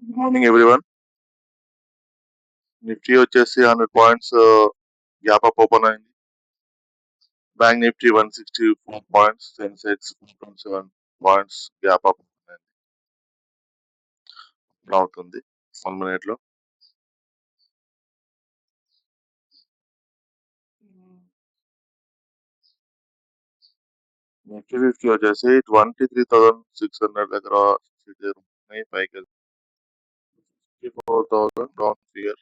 Good morning everyone. Nifty వచ్చేసి 100 points gap up open అయింది. Bank Nifty 164 points, Sensex 427 points gap up open అయింది. ఇలా అవుతుంది 1 మినిట్ లో. నిఫ్టీ 50 వచ్చేసి 23,600 దగ్గర ఉన్నాయి. పైకి 54,000 డౌన్ ఫియర్.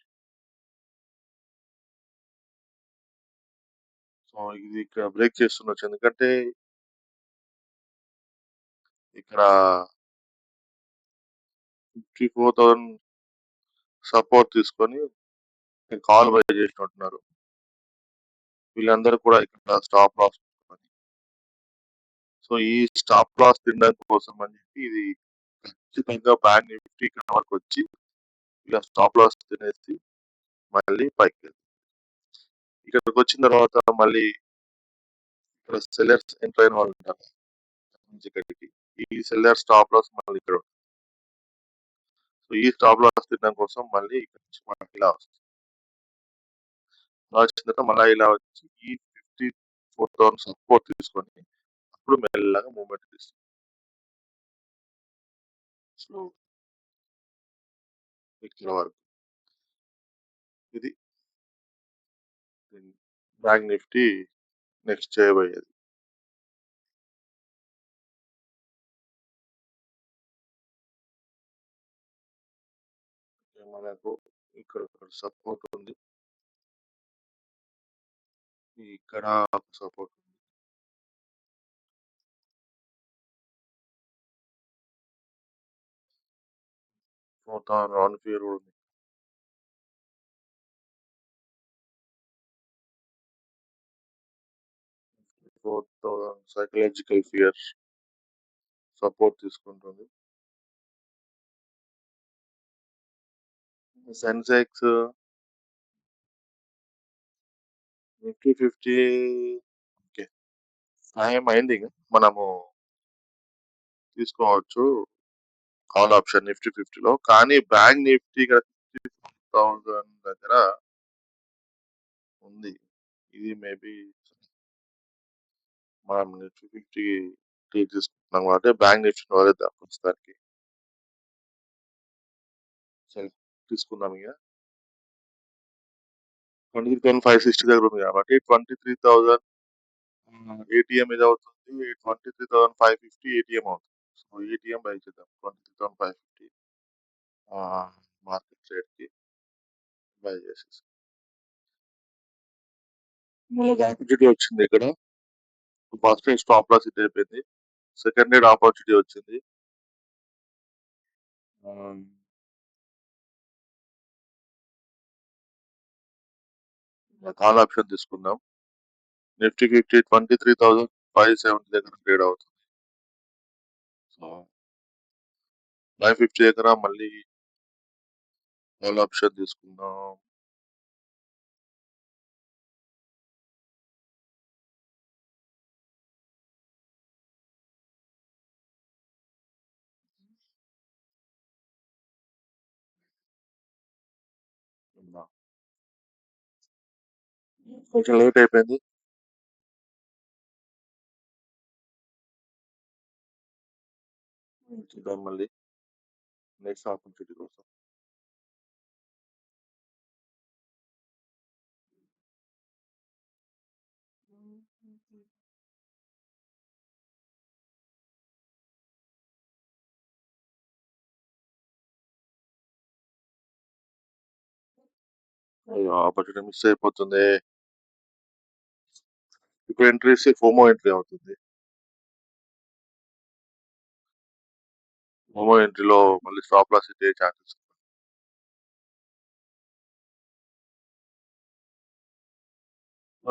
సో ఇది ఇక్కడ బ్రేక్ చేస్తుండొచ్చు, ఎందుకంటే ఇక్కడ 54,000 సపోర్ట్ తీసుకొని కాల్ బై చేసినట్టున్నారు. వీళ్ళందరూ కూడా ఇక్కడ స్టాప్ లాస్. సో ఈ స్టాప్ లాస్ తినడం కోసం అని చెప్పి ఇది ఖచ్చితంగా బ్యాంక్ నిఫ్టీ ఇక్కడ వరకు వచ్చి ఇలా స్టాప్ లాస్ తినేసి మళ్ళీ పైకి వెళ్తుంది. ఇక్కడికి వచ్చిన తర్వాత మళ్ళీ ఇక్కడ సెల్లర్స్ ఎంటర్ అయిన వాళ్ళు ఉంటారు ఇక్కడికి. ఈ సెల్లర్ స్టాప్ లాస్ మళ్ళీ ఇక్కడ ఉంటుంది. సో ఈ స్టాప్ లాస్ తినడం కోసం మళ్ళీ ఇక్కడ నుంచి మనకి ఇలా వస్తుంది. ఇలా వచ్చిన తర్వాత మళ్ళీ ఇలా వచ్చి ఈ 54,000 సపోర్ట్ తీసుకొని అప్పుడు మెల్లగా మూవ్మెంట్ తీస్తుంది. సో ఇక్కడ వరకు ఇది బ్యాంక్ నిఫ్టీ నెక్స్ట్ చేయబోయేది. మనకు ఇక్కడ సపోర్ట్ ఉంది, ఇక్కడ సపోర్ట్ ఉంది. రౌండ్ ఫియర్ కూడా ఉంది. సైకలాజికల్ ఫియర్ సపోర్ట్ తీసుకుంటుంది. సెన్సెక్స్ నిఫ్టీ 50 ఓకే టైం అయింది, మనము తీసుకోవచ్చు కాల్ ఆప్షన్ నిఫ్టీ 50లో. కానీ బ్యాంక్ నిఫ్టీ 54,000 దగ్గర ఉంది. ఇది మేబీ మనం నిఫ్టీ 50 ట్రేడ్ తీసుకుంటున్నాం కాబట్టి బ్యాంక్ నిఫ్టీ వదిలేద్దాం ప్రస్తుతానికి. తీసుకుందాం ఇక 23,560 దగ్గర ఉంది కాబట్టి 23,000 ఏటీఎం ఇది అవుతుంది. 23,550 ఏటీఎం అవుతుంది. సో ఏటీఎం బై చేద్దాం 23,550 మార్కెట్ ట్రేడ్ కి బై చేసేసి ఆపర్చునిటీ వచ్చింది. ఇక్కడ first day stop loss hit అయిపోయింది. సెకండ్ డే ఆపర్చునిటీ వచ్చింది. కాల్ ఆప్షన్ తీసుకుందాం. నిఫ్టీ 50 23,570 దగ్గర ట్రేడ్ అవుతుంది. సో 550 దగ్గర మళ్ళీ కాల్ ఆప్షన్ తీసుకుందాం. కొంచెం లేట్ అయిపోయింది. చూద్దాం మళ్ళీ నెక్స్ట్ ఆపర్చునిటీ కోసం. అయ్యో ఆపర్చునిటీ మిస్ అయిపోతుంది. ఇప్పుడు ఎంట్రీ ఇస్తే ఫోమో ఎంట్రీ అవుతుంది. ఫోమో ఎంట్రీలో మళ్ళీ స్టాప్ లాస్ ఇచ్చే ఛాన్సెస్.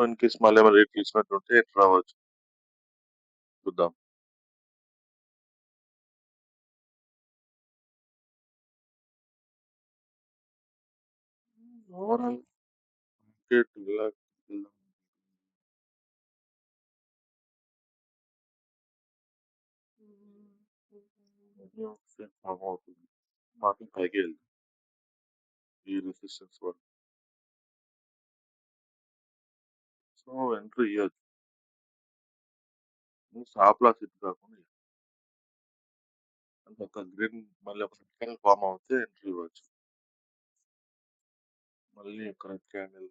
ఇన్ కేస్ మళ్ళీ ఏమైనా రేట్ తీసుకున్నట్టుంటే ఎంట్రీ రావచ్చు. చూద్దాం. ఓవరాల్ మార్కెట్ పైకి వెళ్తుంది ఈ రెసిస్టెన్స్ వరకు. సో ఎంట్రీ ఇవ్వచ్చు. స్టాప్ లాస్ హిట్ కాకుండా అంటే ఒక గ్రీన్ మళ్ళీ ఒక రెడ్ క్యాండిల్ ఫామ్ అవుతే ఎంట్రీ ఇవ్వచ్చు. మళ్ళీ ఒక రెడ్ క్యాండిల్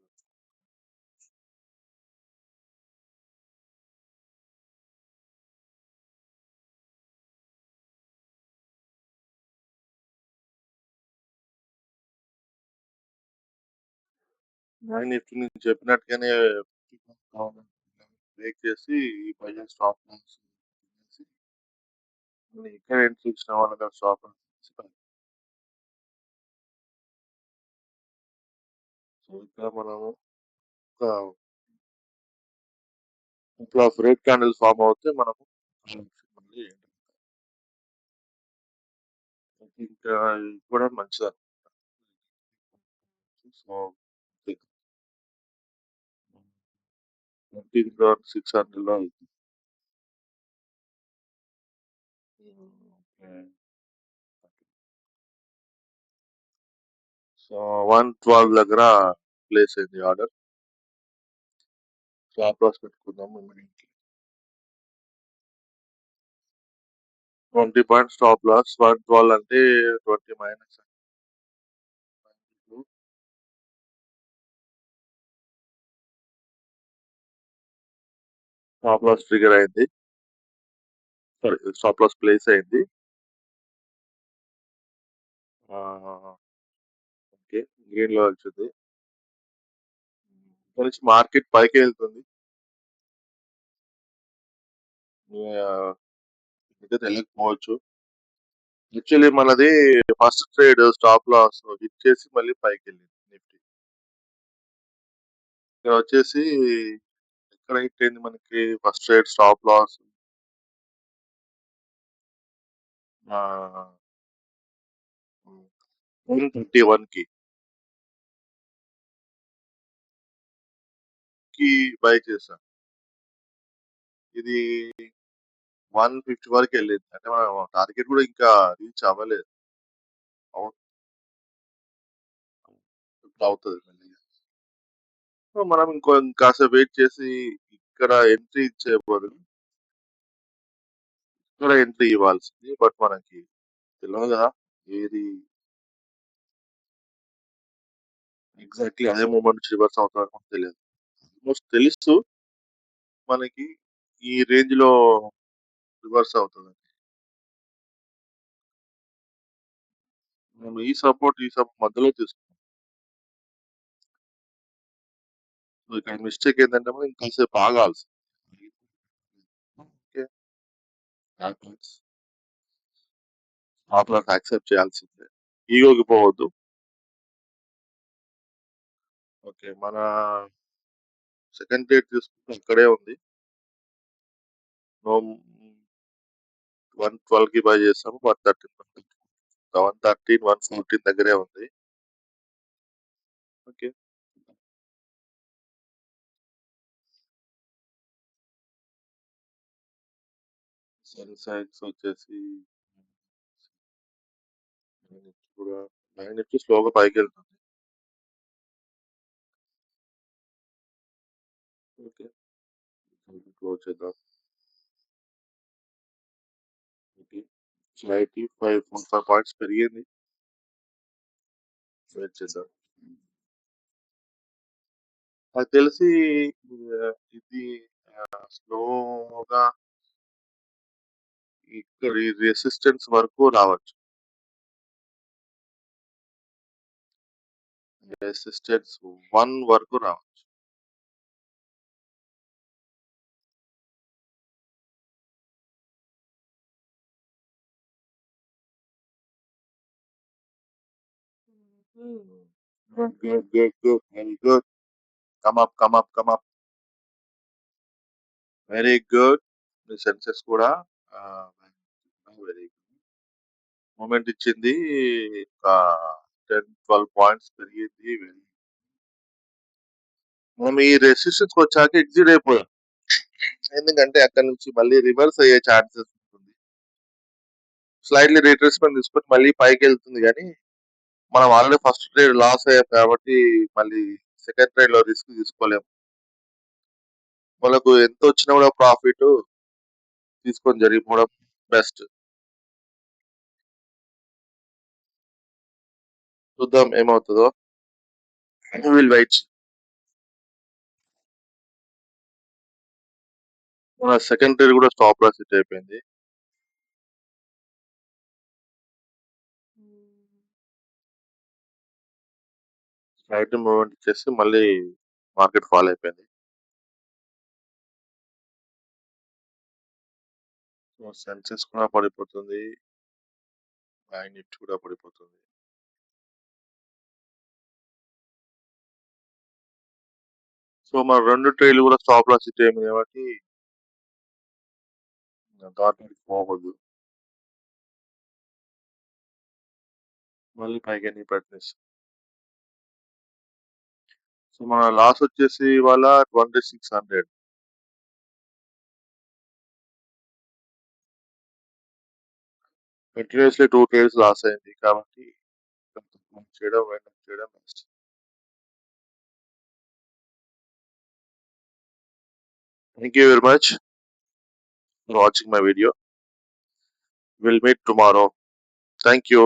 నిఫ్టీ నేను చెప్పినట్టుగానే బ్రేక్ చేసి ఈ పైన స్టాప్ లాస్ తీసి మళ్ళీ ఇక్కడ ఎంట్రీ ఇచ్చిన వాళ్ళకి స్టాప్ లాస్ సో ఇక్కడ మనము ఒక రెడ్ క్యాండిల్ ఫామ్ అవుతే మనము మళ్ళీ ఇంకా ఇది కూడా మంచిది. సో 600 లో అవుతుంది. సో 112 దగ్గర ప్లేస్ అయింది ఆర్డర్. స్టాప్ లాస్ పెట్టుకుందాము. 20 పాయింట్ స్టాప్ లాస్ 112 అంటే 20 మైనస్ స్టాప్ లాస్ ట్రిగర్ అయింది. సారీ స్టాప్ లాస్ ప్లేస్ అయింది. ఓకే గ్రీన్ లో వచ్చింది. ఇక్కడ నుంచి మార్కెట్ పైకి వెళ్తుంది. ఇంకా తెలియకపోవచ్చు. యాక్చువల్లీ మనది first trade stop loss hit చేసి మళ్ళీ పైకి వెళ్ళింది నిఫ్టీ. ఇక్కడ వచ్చేసి ఎక్కడ హిట్ అయింది మనకి ఫస్ట్ ట్రేడ్ స్టాప్ లాస్ 131 కి బై చేశాను. ఇది 150 వరకు వెళ్ళింది. అంటే మన టార్గెట్ కూడా ఇంకా రీచ్ అవ్వలేదు. అవుతుంది సో మనం ఇంకాసేపు వెయిట్ చేసి ఇక్కడ ఎంట్రీ ఇచ్చే బదులు ఇక్కడ ఎంట్రీ ఇవ్వాల్సింది. బట్ మనకి తెలియదు కదా ఏది ఎగ్జాక్ట్లీ అదే మూమెంట్ రివర్స్ అవుతారో తెలియదు. ఆల్మోస్ట్ తెలుసు మనకి ఈ రేంజ్ లో రివర్స్ అవుతుంది. మనం ఈ సపోర్ట్ మధ్యలో తీసుకున్నాం. సో ఇక్కడ మిస్టేక్ ఏంటంటే మనం ఇంకాసేపు ఆగాల్సి. ఓకే స్టాప్ లాస్ యాక్సెప్ట్ చేయాల్సిందే. ఈగోకి పోవద్దు. ఓకే మన సెకండ్ ట్రేడ్ తీసుకుంటే అక్కడే ఉంది. 112 కి బై చేస్తాము. 113 114 దగ్గరే ఉంది. ఓకే సెన్సెక్స్ వచ్చేసి కూడా నిఫ్టీ స్లోగా పైకి వెళ్తుంది. ఓకే క్లోజ్ చేద్దాం. ఐటీ 5 పాయింట్స్ పెరిగింది. వెయిట్ చేద్దాం. నాకు తెలిసి ఇది స్లోగా ఇక్కడ ఈ రెసిస్టెన్స్ వరకు రావచ్చు. రెసిస్టెన్స్ 1 వరకు రావచ్చు. Good. Very good. Come up. Very good. మీ సెన్సెస్ కూడా వెరీ గుడ్ మూమెంట్ ఇచ్చింది. ఒక 10-12 పాయింట్స్ పెరిగింది. మనం ఈ రెసిస్టెన్స్ వచ్చాక ఎగ్జిట్ అయిపోయాం. ఎందుకంటే అక్కడ నుంచి మళ్ళీ రివర్స్ అయ్యే ఛాన్సెస్ ఉంటుంది. స్లైడ్లీ రిట్రేస్మెంట్ తీసుకొని మళ్ళీ పైకి వెళ్తుంది కానీ మనం ఆల్రెడీ ఫస్ట్ ట్రేడ్ లాస్ అయ్యాం కాబట్టి మళ్ళీ సెకండ్ ట్రేడ్ లో రిస్క్ తీసుకోలేము. వాళ్ళకు ఎంత వచ్చినా కూడా ప్రాఫిట్ తీసుకొని జరిగిపోవడం బెస్ట్. చూద్దాం ఏమవుతుందో. Will wait. మన సెకండ్ ట్రేడ్ కూడా స్టాప్ లాస్ హిట్ అయిపోయింది. స్లైట్ మూవ్మెంట్ ఇచ్చేసి మళ్ళీ మార్కెట్ ఫాల్ అయిపోయింది. సో సెన్సెక్స్ కూడా పడిపోతుంది, బ్యాంక్ నిఫ్టీ కూడా పడిపోతుంది. సో మన రెండు ట్రేడ్లు కూడా స్టాప్ లాస్ హిట్ అయింది కాబట్టి దాంట్లోకి పోకూడదు. మళ్ళీ పైకి ఎన్ని ప్రయత్నిస్తాం. సో మన లాస్ వచ్చేసి ఇవాళ 2600. కంటిన్యూస్లీ 2 ట్రేడ్స్ లాస్ అయింది కాబట్టి చేయడం best. Thank you very much for watching my video. We'll meet tomorrow. Thank you.